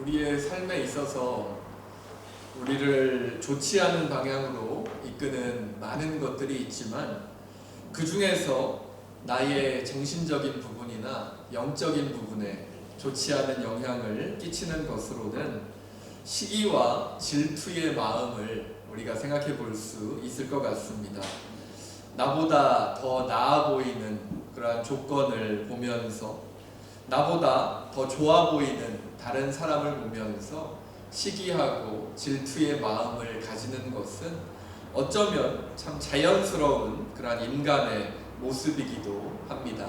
우리의 삶에 있어서 우리를 좋지 않은 방향으로 이끄는 많은 것들이 있지만 그 중에서 나의 정신적인 부분이나 영적인 부분에 좋지 않은 영향을 끼치는 것으로는 시기와 질투의 마음을 우리가 생각해 볼 수 있을 것 같습니다. 나보다 더 나아 보이는 그러한 조건을 보면서 나보다 더 좋아 보이는 다른 사람을 보면서 시기하고 질투의 마음을 가지는 것은 어쩌면 참 자연스러운 그러한 인간의 모습이기도 합니다.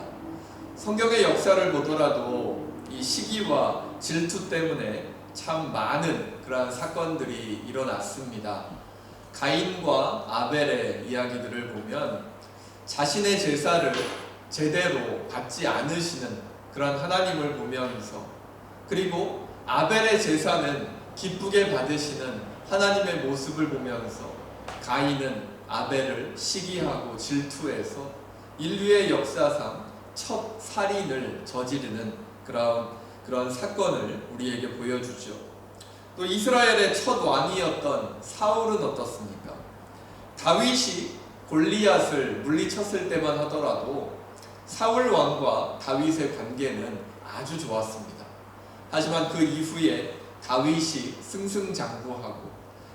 성경의 역사를 보더라도 이 시기와 질투 때문에 참 많은 그러한 사건들이 일어났습니다. 가인과 아벨의 이야기들을 보면 자신의 제사를 제대로 받지 않으시는 그런 하나님을 보면서, 그리고 아벨의 제사는 기쁘게 받으시는 하나님의 모습을 보면서 가인은 아벨을 시기하고 질투해서 인류의 역사상 첫 살인을 저지르는 그런 사건을 우리에게 보여주죠. 또 이스라엘의 첫 왕이었던 사울은 어떻습니까? 다윗이 골리앗을 물리쳤을 때만 하더라도 사울 왕과 다윗의 관계는 아주 좋았습니다. 하지만 그 이후에 다윗이 승승장구하고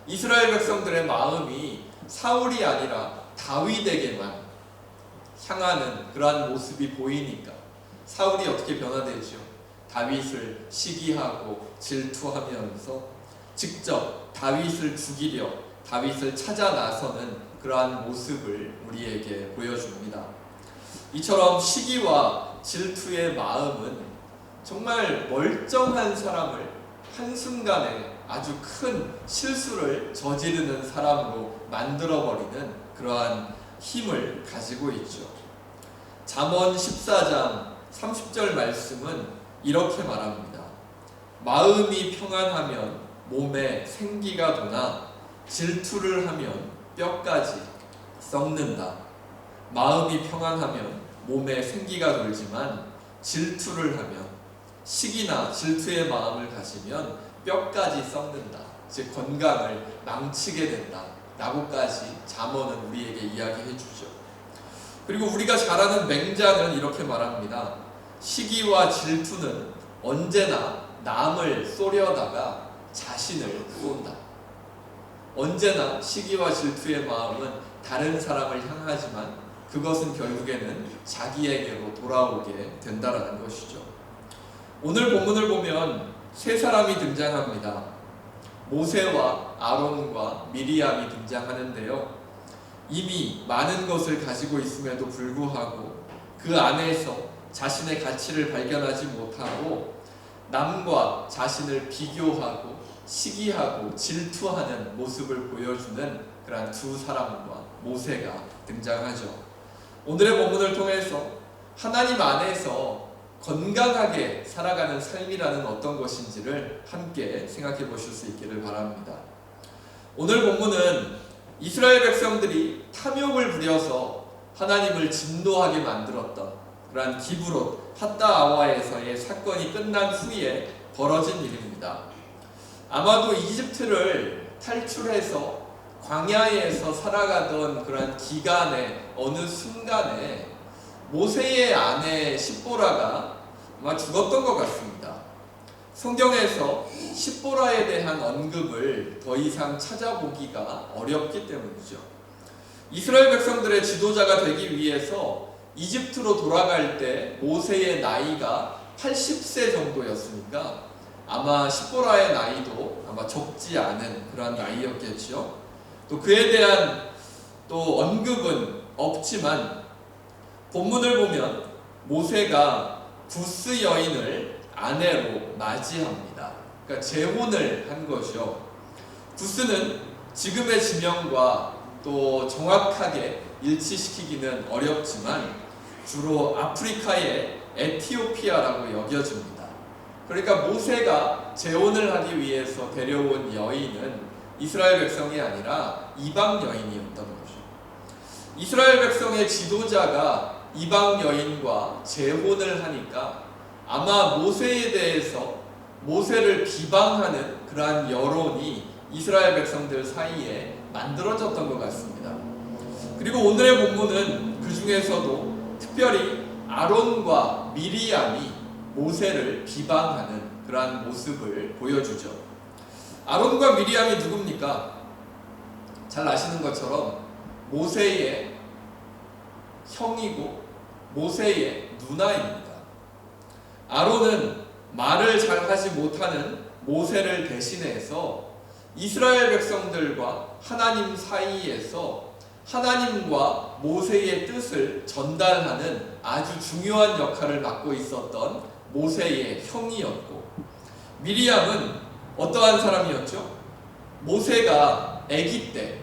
이스라엘 백성들의 마음이 사울이 아니라 다윗에게만 향하는 그러한 모습이 보이니까 사울이 어떻게 변화되죠? 다윗을 시기하고 질투하면서 직접 다윗을 죽이려 다윗을 찾아 나서는 그러한 모습을 우리에게 보여줍니다. 이처럼 시기와 질투의 마음은 정말 멀쩡한 사람을 한순간에 아주 큰 실수를 저지르는 사람으로 만들어버리는 그러한 힘을 가지고 있죠. 잠언 14장 30절 말씀은 이렇게 말합니다. 마음이 평안하면 몸에 생기가 도나 질투를 하면 뼈까지 썩는다. 마음이 평안하면 몸에 생기가 돌지만 질투를 하면, 시기나 질투의 마음을 가지면 뼈까지 썩는다. 즉 건강을 망치게 된다 라고까지 잠언은 우리에게 이야기해 주죠. 그리고 우리가 잘 아는 맹자는 이렇게 말합니다. 시기와 질투는 언제나 남을 쏘려다가 자신을 쏜다. 언제나 시기와 질투의 마음은 다른 사람을 향하지만 그것은 결국에는 자기에게로 돌아오게 된다라는 것이죠. 오늘 본문을 보면 세 사람이 등장합니다. 모세와 아론과 미리암이 등장하는데요. 이미 많은 것을 가지고 있음에도 불구하고 그 안에서 자신의 가치를 발견하지 못하고 남과 자신을 비교하고 시기하고 질투하는 모습을 보여주는 그런 두 사람과 모세가 등장하죠. 오늘의 본문을 통해서 하나님 안에서 건강하게 살아가는 삶이라는 어떤 것인지를 함께 생각해 보실 수 있기를 바랍니다. 오늘 본문은 이스라엘 백성들이 탐욕을 부려서 하나님을 진노하게 만들었던 그러한 기브롯 핫다아와에서의 사건이 끝난 후에 벌어진 일입니다. 아마도 이집트를 탈출해서 광야에서 살아가던 그런 기간의 어느 순간에 모세의 아내 십보라가 아마 죽었던 것 같습니다. 성경에서 십보라에 대한 언급을 더 이상 찾아보기가 어렵기 때문이죠. 이스라엘 백성들의 지도자가 되기 위해서 이집트로 돌아갈 때 모세의 나이가 80세 정도였으니까 아마 십보라의 나이도 아마 적지 않은 그런 나이였겠죠. 또 그에 대한 또 언급은 없지만 본문을 보면 모세가 구스 여인을 아내로 맞이합니다. 그러니까 재혼을 한 거죠. 구스는 지금의 지명과 또 정확하게 일치시키기는 어렵지만 주로 아프리카의 에티오피아라고 여겨집니다. 그러니까 모세가 재혼을 하기 위해서 데려온 여인은 이스라엘 백성이 아니라 이방 여인이었던 거죠. 이스라엘 백성의 지도자가 이방 여인과 재혼을 하니까 아마 모세에 대해서 모세를 비방하는 그러한 여론이 이스라엘 백성들 사이에 만들어졌던 것 같습니다. 그리고 오늘의 본문은 그 중에서도 특별히 아론과 미리암이 모세를 비방하는 그러한 모습을 보여주죠. 아론과 미리암이 누굽니까? 잘 아시는 것처럼 모세의 형이고 모세의 누나입니다. 아론은 말을 잘 하지 못하는 모세를 대신해서 이스라엘 백성들과 하나님 사이에서 하나님과 모세의 뜻을 전달하는 아주 중요한 역할을 맡고 있었던 모세의 형이었고, 미리암은 어떠한 사람이었죠? 모세가 아기 때,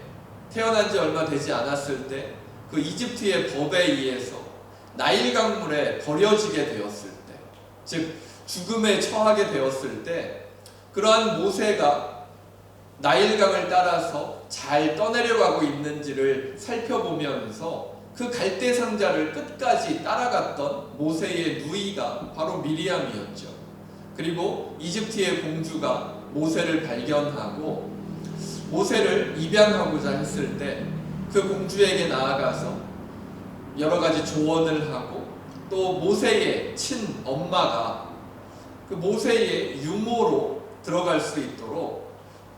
태어난 지 얼마 되지 않았을 때 그 이집트의 법에 의해서 나일 강물에 버려지게 되었을 때, 즉 죽음에 처하게 되었을 때, 그러한 모세가 나일강을 따라서 잘 떠내려가고 있는지를 살펴보면서 그 갈대 상자를 끝까지 따라갔던 모세의 누이가 바로 미리암이었죠. 그리고 이집트의 공주가 모세를 발견하고 모세를 입양하고자 했을 때 그 공주에게 나아가서 여러 가지 조언을 하고, 또 모세의 친엄마가 그 모세의 유모로 들어갈 수 있도록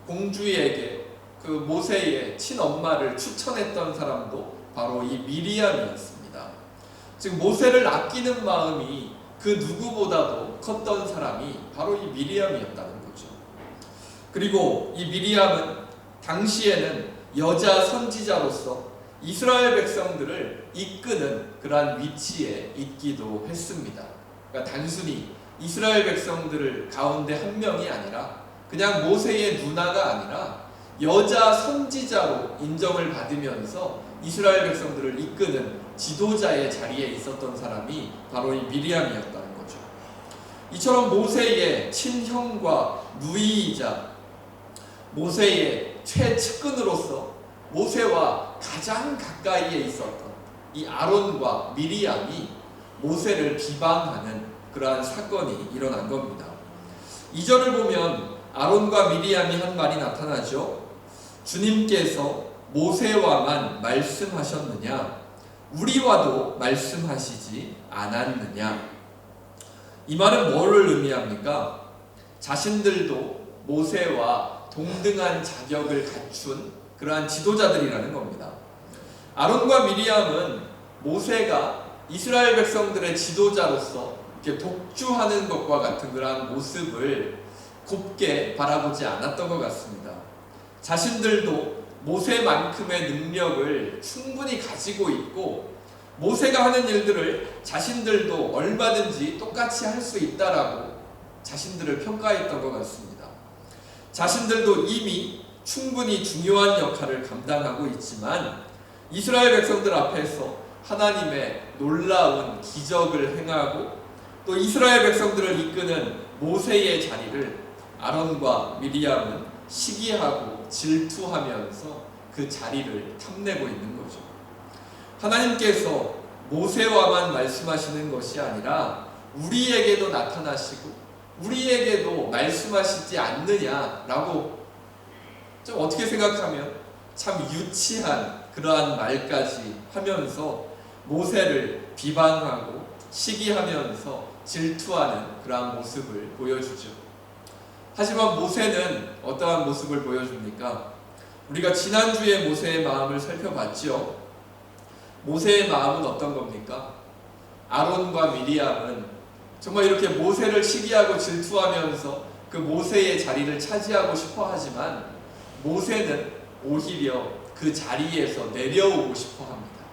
공주에게 그 모세의 친엄마를 추천했던 사람도 바로 이 미리암이었습니다. 즉 모세를 아끼는 마음이 그 누구보다도 컸던 사람이 바로 이 미리암이었다는 거죠. 그리고 이 미리암은 당시에는 여자 선지자로서 이스라엘 백성들을 이끄는 그러한 위치에 있기도 했습니다. 그러니까 단순히 이스라엘 백성들 가운데 한 명이 아니라 그냥 모세의 누나가 아니라 여자 선지자로 인정을 받으면서 이스라엘 백성들을 이끄는 지도자의 자리에 있었던 사람이 바로 이 미리암이었다는 거죠. 이처럼 모세의 친형과 누이이자 모세의 최측근으로서 모세와 가장 가까이에 있었던 이 아론과 미리암이 모세를 비방하는 그러한 사건이 일어난 겁니다. 2절을 보면 아론과 미리암이 한 말이 나타나죠. 주님께서 모세와만 말씀하셨느냐? 우리와도 말씀하시지 않았느냐? 이 말은 뭐를 의미합니까? 자신들도 모세와 동등한 자격을 갖춘 그러한 지도자들이라는 겁니다. 아론과 미리암은 모세가 이스라엘 백성들의 지도자로서 이렇게 독주하는 것과 같은 그러한 모습을 곱게 바라보지 않았던 것 같습니다. 자신들도 모세만큼의 능력을 충분히 가지고 있고 모세가 하는 일들을 자신들도 얼마든지 똑같이 할 수 있다라고 자신들을 평가했던 것 같습니다. 자신들도 이미 충분히 중요한 역할을 감당하고 있지만 이스라엘 백성들 앞에서 하나님의 놀라운 기적을 행하고 또 이스라엘 백성들을 이끄는 모세의 자리를 아론과 미리암은 시기하고 질투하면서 그 자리를 탐내고 있는 거죠. 하나님께서 모세와만 말씀하시는 것이 아니라 우리에게도 나타나시고 우리에게도 말씀하시지 않느냐라고 좀 어떻게 생각하면 참 유치한 그러한 말까지 하면서 모세를 비방하고 시기하면서 질투하는 그러한 모습을 보여주죠. 하지만 모세는 어떠한 모습을 보여줍니까? 우리가 지난주에 모세의 마음을 살펴봤죠. 모세의 마음은 어떤 겁니까? 아론과 미리암은 정말 이렇게 모세를 시기하고 질투하면서 그 모세의 자리를 차지하고 싶어 하지만 모세는 오히려 그 자리에서 내려오고 싶어 합니다.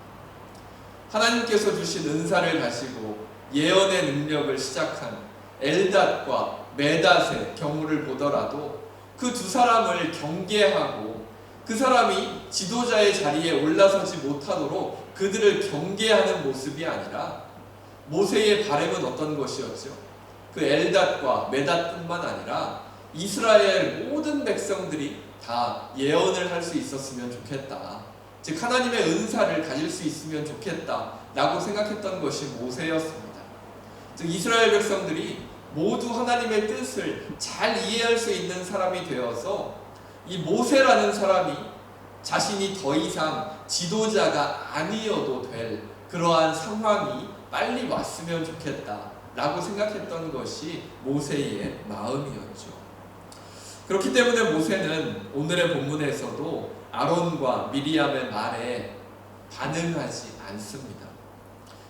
하나님께서 주신 은사를 가지고 예언의 능력을 시작한 엘닷과 메닷의 경우를 보더라도 그 두 사람을 경계하고 그 사람이 지도자의 자리에 올라서지 못하도록 그들을 경계하는 모습이 아니라 모세의 바람은 어떤 것이었죠? 그 엘닷과 메닷뿐만 아니라 이스라엘 모든 백성들이 다 예언을 할 수 있었으면 좋겠다. 즉 하나님의 은사를 가질 수 있으면 좋겠다 라고 생각했던 것이 모세였습니다. 즉 이스라엘 백성들이 모두 하나님의 뜻을 잘 이해할 수 있는 사람이 되어서 이 모세라는 사람이 자신이 더 이상 지도자가 아니어도 될 그러한 상황이 빨리 왔으면 좋겠다라고 생각했던 것이 모세의 마음이었죠. 그렇기 때문에 모세는 오늘의 본문에서도 아론과 미리암의 말에 반응하지 않습니다.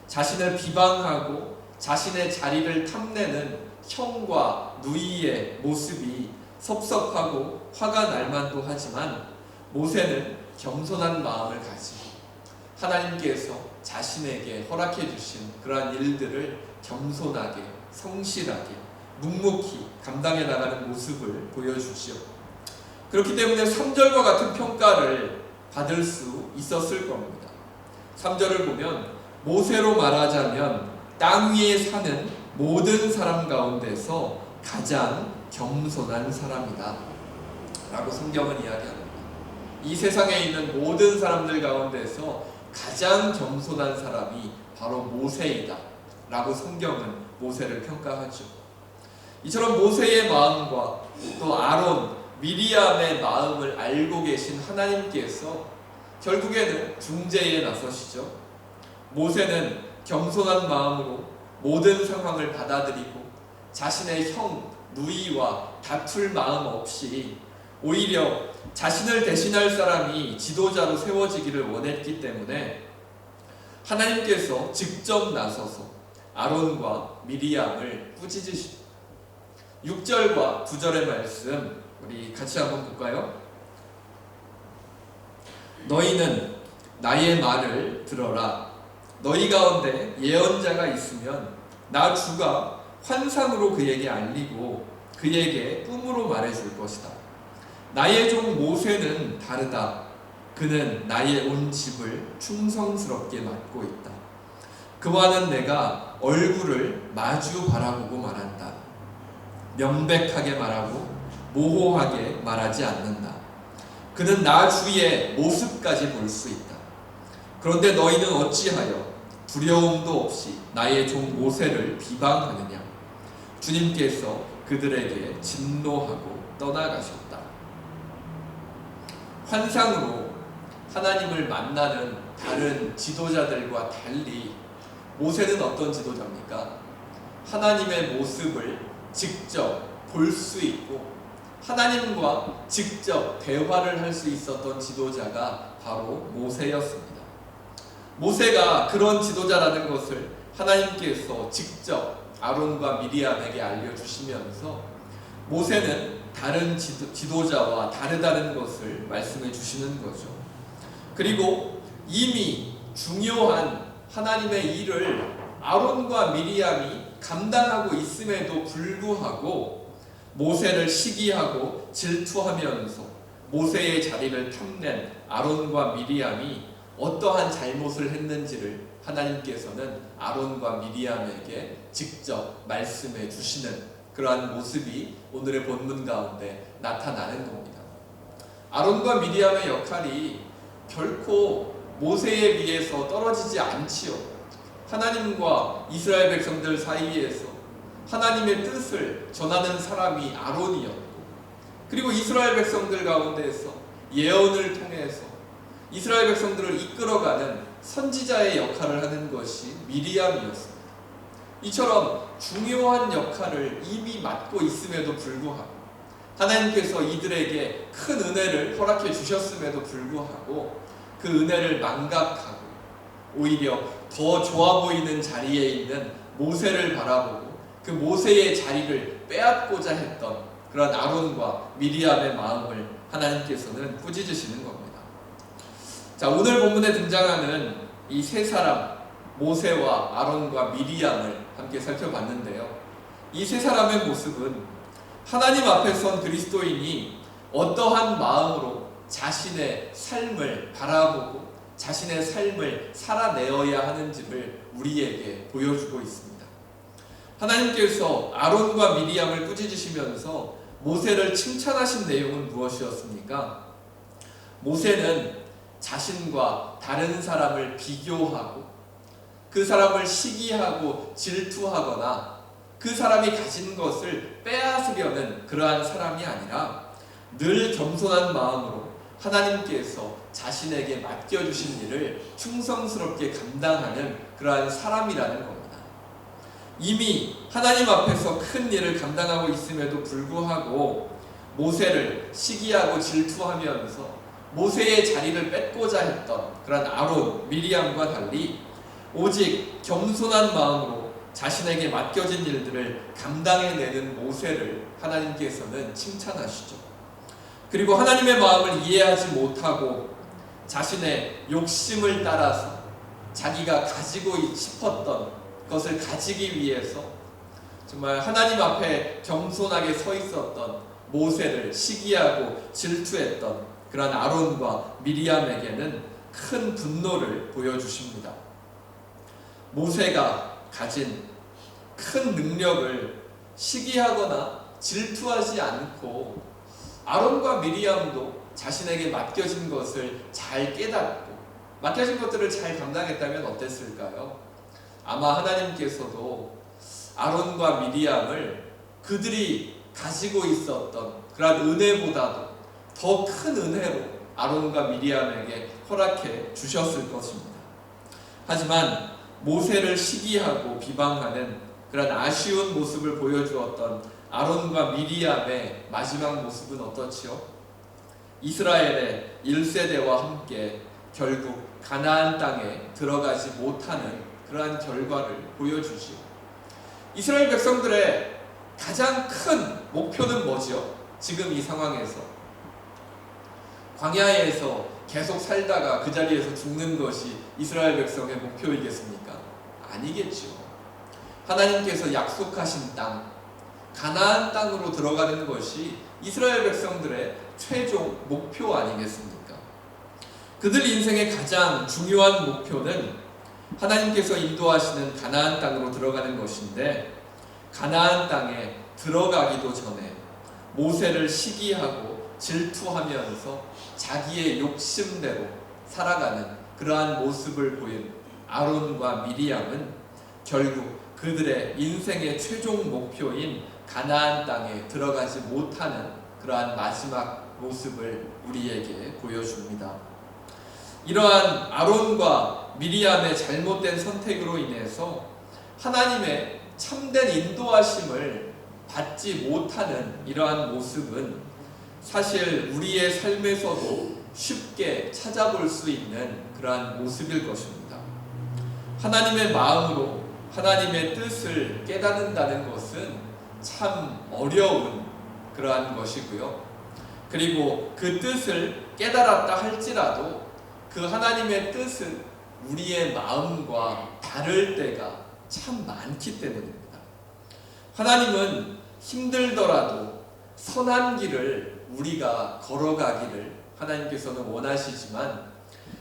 자신을 비방하고 자신의 자리를 탐내는 형과 누이의 모습이 섭섭하고 화가 날 만도 하지만 모세는 겸손한 마음을 가지고 하나님께서 자신에게 허락해 주신 그러한 일들을 겸손하게, 성실하게, 묵묵히 감당해 나가는 모습을 보여주죠. 그렇기 때문에 3절과 같은 평가를 받을 수 있었을 겁니다. 3절을 보면 모세로 말하자면 땅 위에 사는 모든 사람 가운데서 가장 겸손한 사람이다 라고 성경은 이야기합니다. 이 세상에 있는 모든 사람들 가운데서 가장 겸손한 사람이 바로 모세이다 라고 성경은 모세를 평가하죠. 이처럼 모세의 마음과 또 아론, 미리암의 마음을 알고 계신 하나님께서 결국에는 중재에 나서시죠. 모세는 겸손한 마음으로 모든 상황을 받아들이고 자신의 형, 누이와 다툴 마음 없이 오히려 자신을 대신할 사람이 지도자로 세워지기를 원했기 때문에 하나님께서 직접 나서서 아론과 미리암을 꾸짖으십니다. 6절과 9절의 말씀 우리 같이 한번 볼까요? 너희는 나의 말을 들어라. 너희 가운데 예언자가 있으면 나 주가 환상으로 그에게 알리고 그에게 꿈으로 말해줄 것이다. 나의 종 모세는 다르다. 그는 나의 온 집을 충성스럽게 맡고 있다. 그와는 내가 얼굴을 마주 바라보고 말한다. 명백하게 말하고 모호하게 말하지 않는다. 그는 나 주의 모습까지 볼 수 있다. 그런데 너희는 어찌하여 두려움도 없이 나의 종 모세를 비방하느냐? 주님께서 그들에게 진노하고 떠나가셨다. 환상으로 하나님을 만나는 다른 지도자들과 달리 모세는 어떤 지도자입니까? 하나님의 모습을 직접 볼 수 있고 하나님과 직접 대화를 할 수 있었던 지도자가 바로 모세였습니다. 모세가 그런 지도자라는 것을 하나님께서 직접 아론과 미리암에게 알려주시면서 모세는 다른 지도자와 다르다는 것을 말씀해 주시는 거죠. 그리고 이미 중요한 하나님의 일을 아론과 미리암이 감당하고 있음에도 불구하고 모세를 시기하고 질투하면서 모세의 자리를 탐낸 아론과 미리암이 어떠한 잘못을 했는지를 하나님께서는 아론과 미리암에게 직접 말씀해 주시는 그러한 모습이 오늘의 본문 가운데 나타나는 겁니다. 아론과 미리암의 역할이 결코 모세에 비해서 떨어지지 않지요. 하나님과 이스라엘 백성들 사이에서 하나님의 뜻을 전하는 사람이 아론이었고, 그리고 이스라엘 백성들 가운데에서 예언을 통해서 이스라엘 백성들을 이끌어가는 선지자의 역할을 하는 것이 미리암이었습니다. 이처럼 중요한 역할을 이미 맡고 있음에도 불구하고 하나님께서 이들에게 큰 은혜를 허락해 주셨음에도 불구하고 그 은혜를 망각하고 오히려 더 좋아 보이는 자리에 있는 모세를 바라보고 그 모세의 자리를 빼앗고자 했던 그런 아론과 미리암의 마음을 하나님께서는 꾸짖으시는 겁니다. 자, 오늘 본문에 등장하는 이 세 사람, 모세와 아론과 미리암을 함께 살펴봤는데요. 이 세 사람의 모습은 하나님 앞에 선 그리스도인이 어떠한 마음으로 자신의 삶을 바라보고 자신의 삶을 살아내어야 하는지를 우리에게 보여주고 있습니다. 하나님께서 아론과 미리암을 꾸짖으시면서 모세를 칭찬하신 내용은 무엇이었습니까? 모세는 자신과 다른 사람을 비교하고 그 사람을 시기하고 질투하거나 그 사람이 가진 것을 빼앗으려는 그러한 사람이 아니라 늘 겸손한 마음으로 하나님께서 자신에게 맡겨주신 일을 충성스럽게 감당하는 그러한 사람이라는 겁니다. 이미 하나님 앞에서 큰 일을 감당하고 있음에도 불구하고 모세를 시기하고 질투하면서 모세의 자리를 뺏고자 했던 그런 아론, 미리암과 달리 오직 겸손한 마음으로 자신에게 맡겨진 일들을 감당해내는 모세를 하나님께서는 칭찬하시죠. 그리고 하나님의 마음을 이해하지 못하고 자신의 욕심을 따라서 자기가 가지고 싶었던 것을 가지기 위해서 정말 하나님 앞에 겸손하게 서 있었던 모세를 시기하고 질투했던 그런 아론과 미리암에게는 큰 분노를 보여주십니다. 모세가 가진 큰 능력을 시기하거나 질투하지 않고 아론과 미리암도 자신에게 맡겨진 것을 잘 깨닫고 맡겨진 것들을 잘 감당했다면 어땠을까요? 아마 하나님께서도 아론과 미리암을 그들이 가지고 있었던 그런 은혜보다도 더 큰 은혜로 아론과 미리암에게 허락해 주셨을 것입니다. 하지만 모세를 시기하고 비방하는 그런 아쉬운 모습을 보여주었던 아론과 미리암의 마지막 모습은 어떻지요? 이스라엘의 1세대와 함께 결국 가나안 땅에 들어가지 못하는 그러한 결과를 보여주지요. 이스라엘 백성들의 가장 큰 목표는 뭐지요? 지금 이 상황에서 광야에서 계속 살다가 그 자리에서 죽는 것이 이스라엘 백성의 목표이겠습니까? 아니겠죠. 하나님께서 약속하신 땅, 가나안 땅으로 들어가는 것이 이스라엘 백성들의 최종 목표 아니겠습니까? 그들 인생의 가장 중요한 목표는 하나님께서 인도하시는 가나안 땅으로 들어가는 것인데, 가나안 땅에 들어가기도 전에 모세를 시기하고 질투하면서 자기의 욕심대로 살아가는 그러한 모습을 보인 아론과 미리암은 결국 그들의 인생의 최종 목표인 가나안 땅에 들어가지 못하는 그러한 마지막 모습을 우리에게 보여줍니다. 이러한 아론과 미리암의 잘못된 선택으로 인해서 하나님의 참된 인도하심을 받지 못하는 이러한 모습은 사실 우리의 삶에서도 쉽게 찾아볼 수 있는 그러한 모습일 것입니다. 하나님의 마음으로 하나님의 뜻을 깨닫는다는 것은 참 어려운 그러한 것이고요. 그리고 그 뜻을 깨달았다 할지라도 그 하나님의 뜻은 우리의 마음과 다를 때가 참 많기 때문입니다. 하나님은 힘들더라도 선한 길을 우리가 걸어가기를 하나님께서는 원하시지만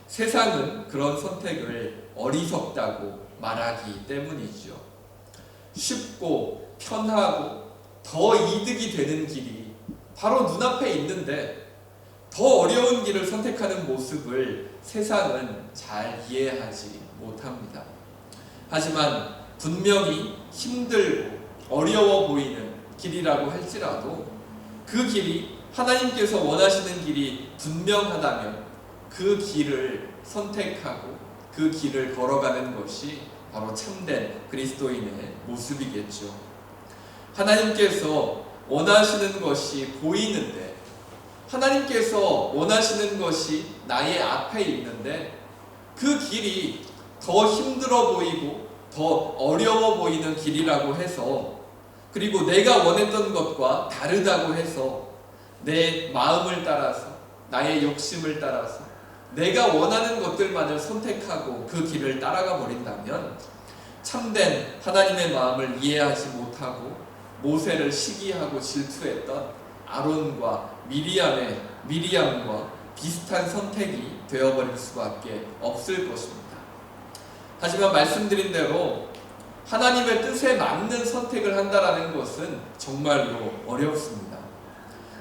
세상은 그런 선택을 어리석다고 말하기 때문이죠. 쉽고 편하고 더 이득이 되는 길이 바로 눈앞에 있는데 더 어려운 길을 선택하는 모습을 세상은 잘 이해하지 못합니다. 하지만 분명히 힘들고 어려워 보이는 길이라고 할지라도 그 길이 하나님께서 원하시는 길이 분명하다면 그 길을 선택하고 그 길을 걸어가는 것이 바로 참된 그리스도인의 모습이겠죠. 하나님께서 원하시는 것이 보이는데, 하나님께서 원하시는 것이 나의 앞에 있는데 그 길이 더 힘들어 보이고 더 어려워 보이는 길이라고 해서, 그리고 내가 원했던 것과 다르다고 해서 내 마음을 따라서 나의 욕심을 따라서 내가 원하는 것들만을 선택하고 그 길을 따라가 버린다면 참된 하나님의 마음을 이해하지 못하고 모세를 시기하고 질투했던 아론과 미리암과 비슷한 선택이 되어버릴 수밖에 없을 것입니다. 하지만 말씀드린 대로 하나님의 뜻에 맞는 선택을 한다라는 것은 정말로 어렵습니다.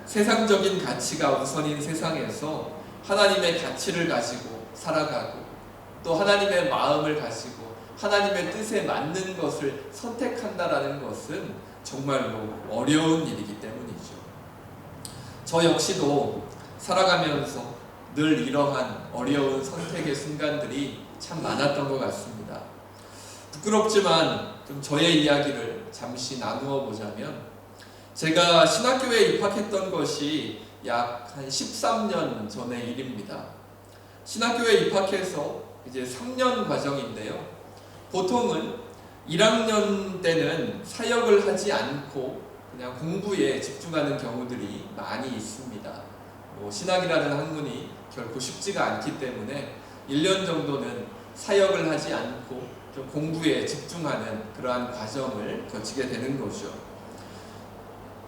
세상적인 가치가 우선인 세상에서 하나님의 가치를 가지고 살아가고 또 하나님의 마음을 가지고 하나님의 뜻에 맞는 것을 선택한다라는 것은 정말로 어려운 일이기 때문이죠. 저 역시도 살아가면서 늘 이러한 어려운 선택의 순간들이 참 많았던 것 같습니다. 부끄럽지만 좀 저의 이야기를 잠시 나누어 보자면, 제가 신학교에 입학했던 것이 약 한 13년 전의 일입니다. 신학교에 입학해서 이제 3년 과정인데요. 보통은 1학년 때는 사역을 하지 않고 그냥 공부에 집중하는 경우들이 많이 있습니다. 신학이라는 학문이 결코 쉽지가 않기 때문에 1년 정도는 사역을 하지 않고 좀 공부에 집중하는 그러한 과정을 거치게 되는 거죠.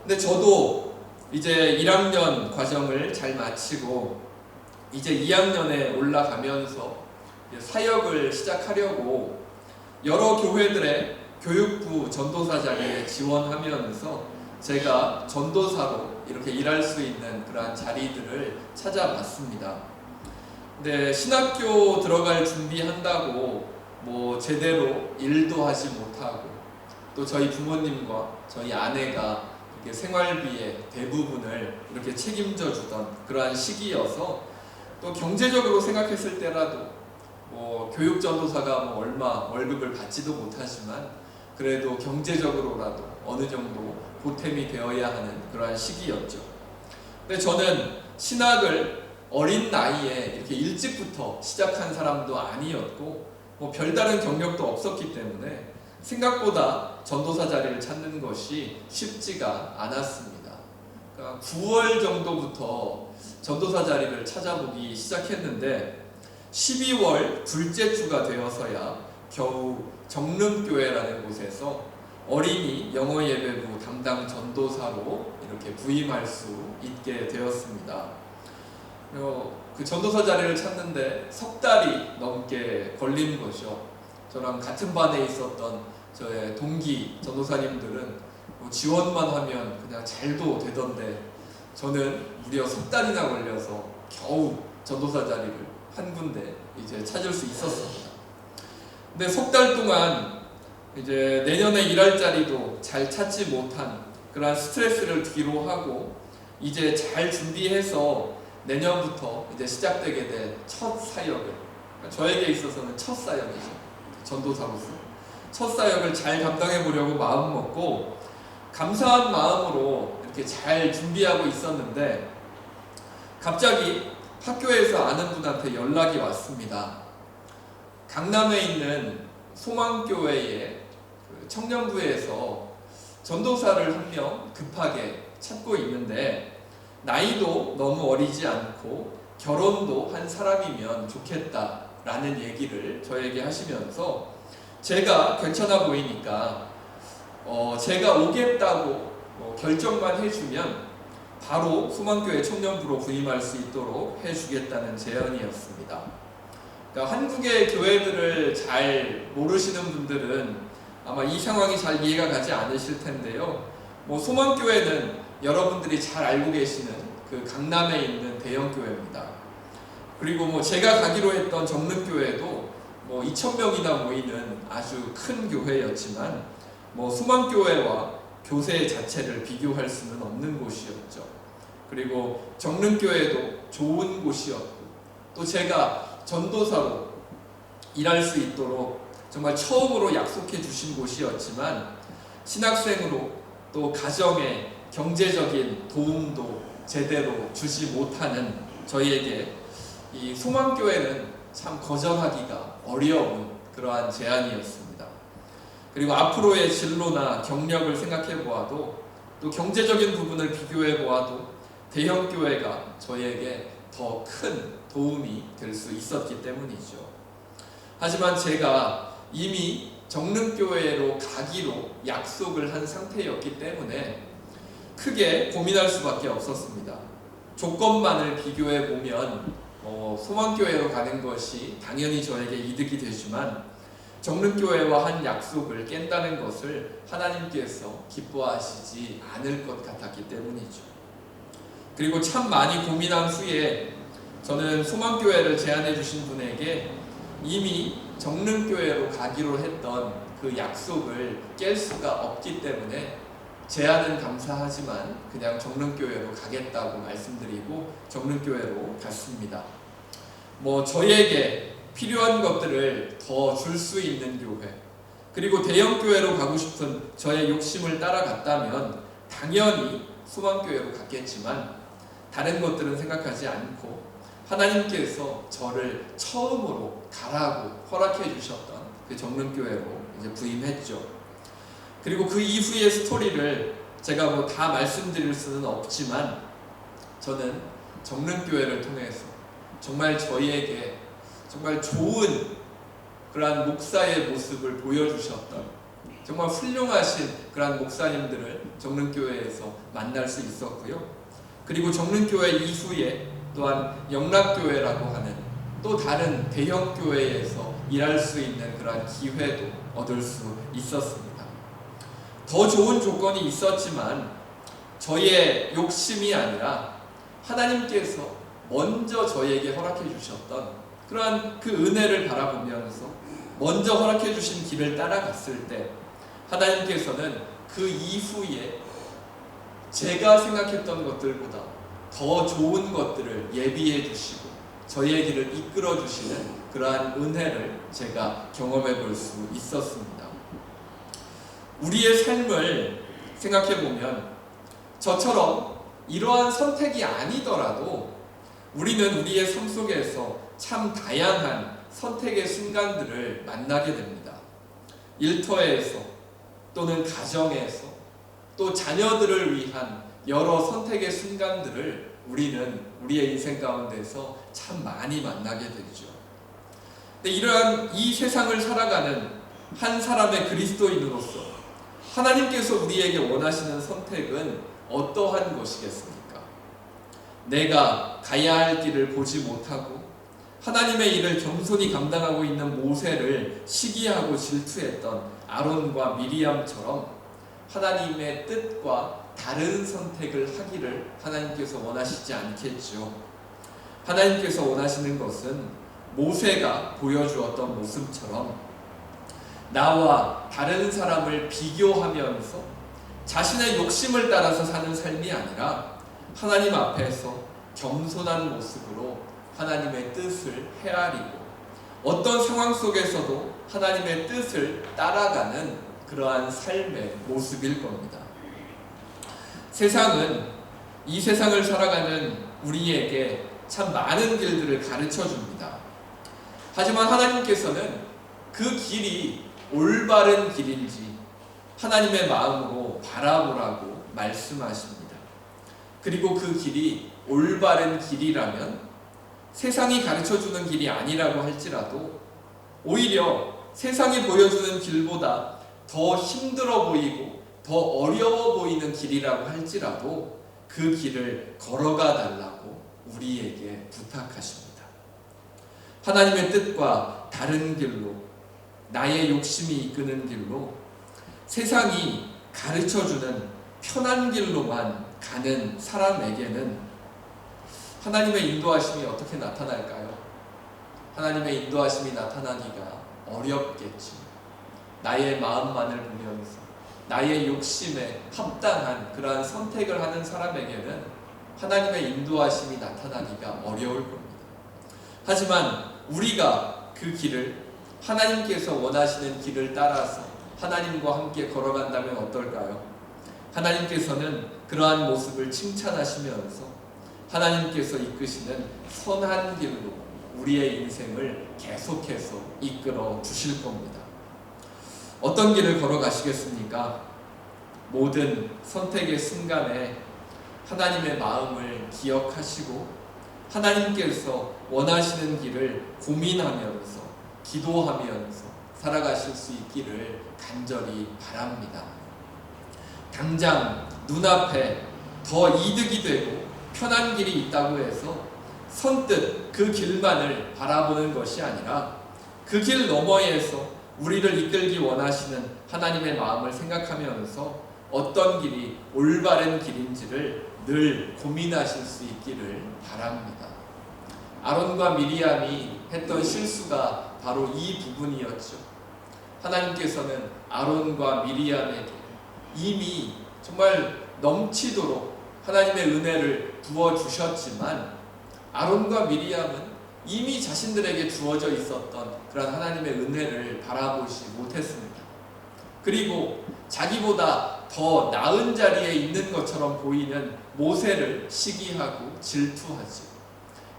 근데 저도 이제 1학년 과정을 잘 마치고 이제 2학년에 올라가면서 사역을 시작하려고 여러 교회들의 교육부 전도사 자리에 지원하면서 제가 전도사로 이렇게 일할 수 있는 그러한 자리들을 찾아봤습니다. 근데 신학교 들어갈 준비한다고 제대로 일도 하지 못하고, 또 저희 부모님과 저희 아내가 생활비의 대부분을 이렇게 책임져 주던 그러한 시기여서, 또 경제적으로 생각했을 때라도 교육 전도사가 얼마 월급을 받지도 못하지만 그래도 경제적으로라도 어느 정도 보탬이 되어야 하는 그러한 시기였죠. 근데 저는 신학을 어린 나이에 이렇게 일찍부터 시작한 사람도 아니었고 별다른 경력도 없었기 때문에 생각보다 전도사 자리를 찾는 것이 쉽지가 않았습니다. 그러니까 9월 정도부터 전도사 자리를 찾아보기 시작했는데 12월 둘째 주가 되어서야 겨우 정릉교회라는 곳에서 어린이 영어 예배부 담당 전도사로 이렇게 부임할 수 있게 되었습니다. 그 전도사 자리를 찾는데 석 달이 넘게 걸린 거죠. 저랑 같은 반에 있었던 저의 동기 전도사님들은 지원만 하면 그냥 잘도 되던데, 저는 무려 석 달이나 걸려서 겨우 전도사 자리를 한 군데 이제 찾을 수 있었습니다. 근데 석 달 동안 이제 내년에 일할 자리도 잘 찾지 못한 그런 스트레스를 뒤로 하고 이제 잘 준비해서 내년부터 이제 시작되게 될 첫 사역을, 저에게 있어서는 첫 사역이죠. 전도사로서 첫 사역을 잘 감당해 보려고 마음 먹고 감사한 마음으로 이렇게 잘 준비하고 있었는데, 갑자기 학교에서 아는 분한테 연락이 왔습니다. 강남에 있는 소망교회의 청년부에서 전도사를 한 명 급하게 찾고 있는데 나이도 너무 어리지 않고 결혼도 한 사람이면 좋겠다라는 얘기를 저에게 하시면서, 제가 괜찮아 보이니까 제가 오겠다고 결정만 해주면 바로 소망교회 청년부로 부임할 수 있도록 해주겠다는 제안이었습니다. 그러니까 한국의 교회들을 잘 모르시는 분들은 아마 이 상황이 잘 이해가 가지 않으실 텐데요. 소망교회는 여러분들이 잘 알고 계시는 그 강남에 있는 대형교회입니다. 그리고 제가 가기로 했던 정릉교회도 2,000명이나 모이는 아주 큰 교회였지만 소망교회와 교세 자체를 비교할 수는 없는 곳이었죠. 그리고 정릉교회도 좋은 곳이었고, 또 제가 전도사로 일할 수 있도록 정말 처음으로 약속해 주신 곳이었지만, 신학생으로 또 가정에 경제적인 도움도 제대로 주지 못하는 저희에게 이 소망교회는 참 거절하기가 어려운 그러한 제안이었습니다. 그리고 앞으로의 진로나 경력을 생각해 보아도, 또 경제적인 부분을 비교해 보아도 대형교회가 저희에게 더 큰 도움이 될 수 있었기 때문이죠. 하지만 제가 이미 정릉교회로 가기로 약속을 한 상태였기 때문에 크게 고민할 수밖에 없었습니다. 조건만을 비교해 보면 소망교회로 가는 것이 당연히 저에게 이득이 되지만 정릉교회와 한 약속을 깬다는 것을 하나님께서 기뻐하시지 않을 것 같았기 때문이죠. 그리고 참 많이 고민한 후에 저는 소망교회를 제안해 주신 분에게 이미 정릉교회로 가기로 했던 그 약속을 깰 수가 없기 때문에 제안은 감사하지만 그냥 정릉교회로 가겠다고 말씀드리고 정릉교회로 갔습니다. 저에게 필요한 것들을 더 줄 수 있는 교회, 그리고 대형교회로 가고 싶은 저의 욕심을 따라갔다면 당연히 소망교회로 갔겠지만 다른 것들은 생각하지 않고 하나님께서 저를 처음으로 가라고 허락해 주셨던 그 정릉교회로 이제 부임했죠. 그리고 그 이후의 스토리를 제가 다 말씀드릴 수는 없지만 저는 정릉교회를 통해서 정말 저희에게 정말 좋은 그러한 목사의 모습을 보여주셨던 정말 훌륭하신 그러한 목사님들을 정릉교회에서 만날 수 있었고요. 그리고 정릉교회 이후에 또한 영락교회라고 하는 또 다른 대형교회에서 일할 수 있는 그러한 기회도 얻을 수 있었습니다. 더 좋은 조건이 있었지만 저희의 욕심이 아니라 하나님께서 먼저 저희에게 허락해 주셨던 그러한 그 은혜를 바라보면서 먼저 허락해 주신 길을 따라갔을 때 하나님께서는 그 이후에 제가 생각했던 것들보다 더 좋은 것들을 예비해 주시고 저희의 길을 이끌어 주시는 그러한 은혜를 제가 경험해 볼 수 있었습니다. 우리의 삶을 생각해 보면 저처럼 이러한 선택이 아니더라도 우리는 우리의 삶 속에서 참 다양한 선택의 순간들을 만나게 됩니다. 일터에서 또는 가정에서 또 자녀들을 위한 여러 선택의 순간들을 우리는 우리의 인생 가운데서 참 많이 만나게 되죠. 근데 이러한 이 세상을 살아가는 한 사람의 그리스도인으로서 하나님께서 우리에게 원하시는 선택은 어떠한 것이겠습니까? 내가 가야 할 길을 보지 못하고 하나님의 일을 겸손히 감당하고 있는 모세를 시기하고 질투했던 아론과 미리암처럼 하나님의 뜻과 다른 선택을 하기를 하나님께서 원하시지 않겠죠. 하나님께서 원하시는 것은 모세가 보여주었던 모습처럼 나와 다른 사람을 비교하면서 자신의 욕심을 따라서 사는 삶이 아니라 하나님 앞에서 겸손한 모습으로 하나님의 뜻을 헤아리고 어떤 상황 속에서도 하나님의 뜻을 따라가는 그러한 삶의 모습일 겁니다. 세상은 이 세상을 살아가는 우리에게 참 많은 길들을 가르쳐 줍니다. 하지만 하나님께서는 그 길이 올바른 길인지 하나님의 마음으로 바라보라고 말씀하십니다. 그리고 그 길이 올바른 길이라면 세상이 가르쳐주는 길이 아니라고 할지라도 오히려 세상이 보여주는 길보다 더 힘들어 보이고 더 어려워 보이는 길이라고 할지라도 그 길을 걸어가 달라고 우리에게 부탁하십니다. 하나님의 뜻과 다른 길로 나의 욕심이 이끄는 길로 세상이 가르쳐주는 편한 길로만 가는 사람에게는 하나님의 인도하심이 어떻게 나타날까요? 하나님의 인도하심이 나타나기가 어렵겠지. 나의 마음만을 보면서 나의 욕심에 합당한 그러한 선택을 하는 사람에게는 하나님의 인도하심이 나타나기가 어려울 겁니다. 하지만 우리가 그 길을 하나님께서 원하시는 길을 따라서 하나님과 함께 걸어간다면 어떨까요? 하나님께서는 그러한 모습을 칭찬하시면서 하나님께서 이끄시는 선한 길로 우리의 인생을 계속해서 이끌어 주실 겁니다. 어떤 길을 걸어가시겠습니까? 모든 선택의 순간에 하나님의 마음을 기억하시고 하나님께서 원하시는 길을 고민하면서 기도하면서 살아가실 수 있기를 간절히 바랍니다. 당장 눈앞에 더 이득이 되고 편한 길이 있다고 해서 선뜻 그 길만을 바라보는 것이 아니라 그 길 너머에서 우리를 이끌기 원하시는 하나님의 마음을 생각하면서 어떤 길이 올바른 길인지를 늘 고민하실 수 있기를 바랍니다. 아론과 미리암이 했던 실수가 바로 이 부분이었죠. 하나님께서는 아론과 미리암에게 이미 정말 넘치도록 하나님의 은혜를 부어주셨지만 아론과 미리암은 이미 자신들에게 주어져 있었던 그런 하나님의 은혜를 바라보지 못했습니다. 그리고 자기보다 더 나은 자리에 있는 것처럼 보이는 모세를 시기하고 질투하죠.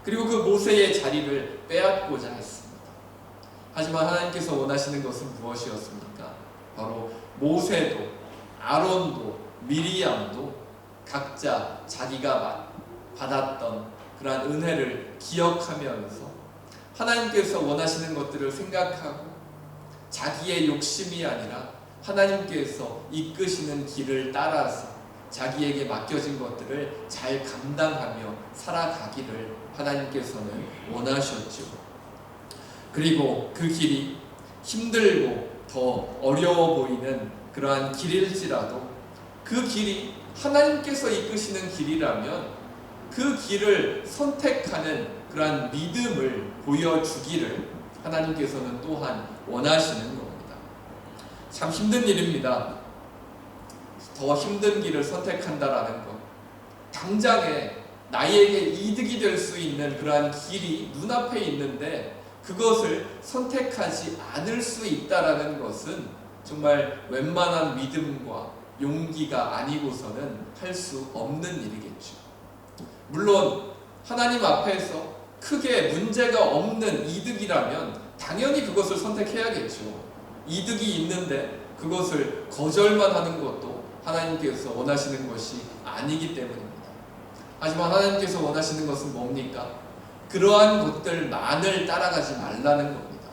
그리고 그 모세의 자리를 빼앗고자 했습니다. 하지만 하나님께서 원하시는 것은 무엇이었습니까? 바로 모세도 아론도 미리암도 각자 자기가 받았던 그러한 은혜를 기억하면서 하나님께서 원하시는 것들을 생각하고 자기의 욕심이 아니라 하나님께서 이끄시는 길을 따라서 자기에게 맡겨진 것들을 잘 감당하며 살아가기를 하나님께서는 원하셨죠. 그리고 그 길이 힘들고 더 어려워 보이는 그러한 길일지라도 그 길이 하나님께서 이끄시는 길이라면 그 길을 선택하는 그러한 믿음을 보여주기를 하나님께서는 또한 원하시는 겁니다. 참 힘든 일입니다. 더 힘든 길을 선택한다라는 것. 당장에 나에게 이득이 될 수 있는 그러한 길이 눈앞에 있는데 그것을 선택하지 않을 수 있다라는 것은 정말 웬만한 믿음과 용기가 아니고서는 할 수 없는 일이겠죠. 물론 하나님 앞에서 크게 문제가 없는 이득이라면 당연히 그것을 선택해야겠죠. 이득이 있는데 그것을 거절만 하는 것도 하나님께서 원하시는 것이 아니기 때문입니다. 하지만 하나님께서 원하시는 것은 뭡니까? 그러한 것들만을 따라가지 말라는 겁니다.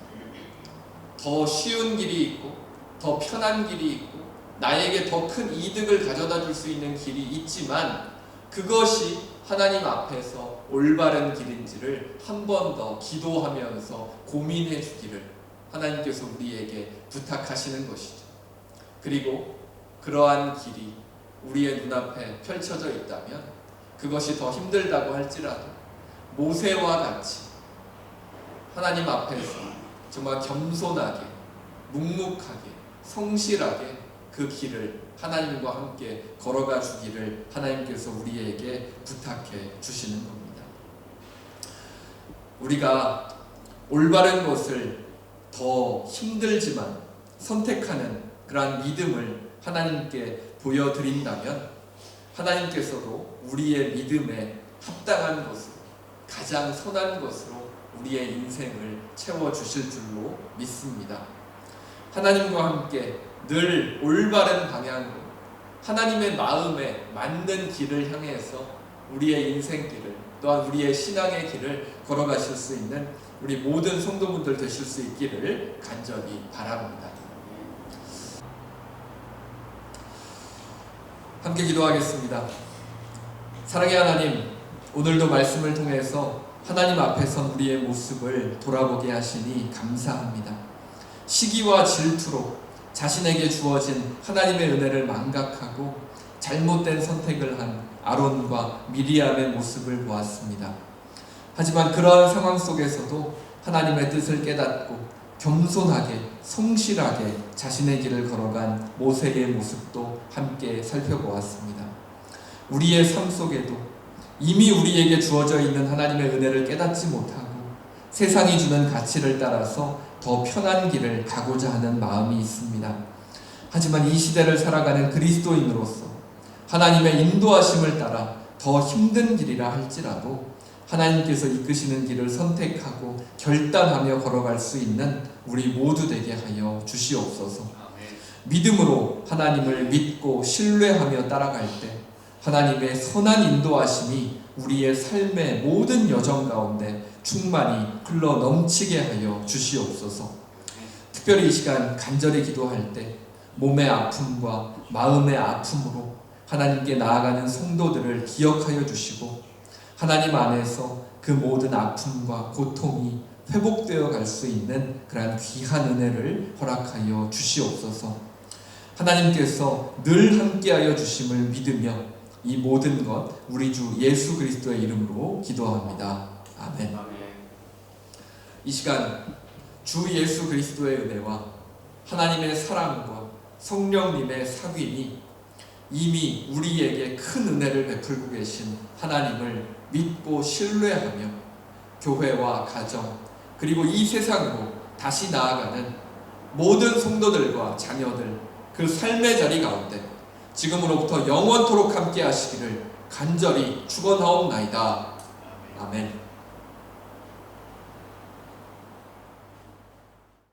더 쉬운 길이 있고 더 편한 길이 있고 나에게 더 큰 이득을 가져다 줄 수 있는 길이 있지만 그것이 하나님 앞에서 올바른 길인지를 한 번 더 기도하면서 고민해 주기를 하나님께서 우리에게 부탁하시는 것이죠. 그리고 그러한 길이 우리의 눈앞에 펼쳐져 있다면 그것이 더 힘들다고 할지라도 모세와 같이 하나님 앞에서 정말 겸손하게 묵묵하게 성실하게 그 길을 하나님과 함께 걸어가 주기를 하나님께서 우리에게 부탁해 주시는 겁니다. 우리가 올바른 것을 더 힘들지만 선택하는 그러한 믿음을 하나님께 보여드린다면 하나님께서도 우리의 믿음에 합당한 것으로 가장 선한 것으로 우리의 인생을 채워주실 줄로 믿습니다. 하나님과 함께 늘 올바른 방향으로 하나님의 마음에 맞는 길을 향해서 우리의 인생길을 또한 우리의 신앙의 길을 걸어가실 수 있는 우리 모든 성도분들 되실 수 있기를 간절히 바랍니다. 함께 기도하겠습니다. 사랑의 하나님, 오늘도 말씀을 통해서 하나님 앞에 선 우리의 모습을 돌아보게 하시니 감사합니다. 시기와 질투로 자신에게 주어진 하나님의 은혜를 망각하고 잘못된 선택을 한 아론과 미리암의 모습을 보았습니다. 하지만 그러한 상황 속에서도 하나님의 뜻을 깨닫고 겸손하게 성실하게 자신의 길을 걸어간 모세의 모습도 함께 살펴보았습니다. 우리의 삶 속에도 이미 우리에게 주어져 있는 하나님의 은혜를 깨닫지 못하고 세상이 주는 가치를 따라서 더 편한 길을 가고자 하는 마음이 있습니다. 하지만 이 시대를 살아가는 그리스도인으로서 하나님의 인도하심을 따라 더 힘든 길이라 할지라도 하나님께서 이끄시는 길을 선택하고 결단하며 걸어갈 수 있는 우리 모두 되게 하여 주시옵소서. 믿음으로 하나님을 믿고 신뢰하며 따라갈 때 하나님의 선한 인도하심이 우리의 삶의 모든 여정 가운데 충만히 흘러 넘치게 하여 주시옵소서. 특별히 이 시간 간절히 기도할 때 몸의 아픔과 마음의 아픔으로 하나님께 나아가는 성도들을 기억하여 주시고 하나님 안에서 그 모든 아픔과 고통이 회복되어 갈 수 있는 그러한 귀한 은혜를 허락하여 주시옵소서. 하나님께서 늘 함께하여 주심을 믿으며 이 모든 것 우리 주 예수 그리스도의 이름으로 기도합니다. 아멘. 이 시간 주 예수 그리스도의 은혜와 하나님의 사랑과 성령님의 사귐이 이미 우리에게 큰 은혜를 베풀고 계신 하나님을 믿고 신뢰하며 교회와 가정 그리고 이 세상으로 다시 나아가는 모든 성도들과 자녀들 그 삶의 자리 가운데 지금으로부터 영원토록 함께 하시기를 간절히 축원하옵나이다. 아멘.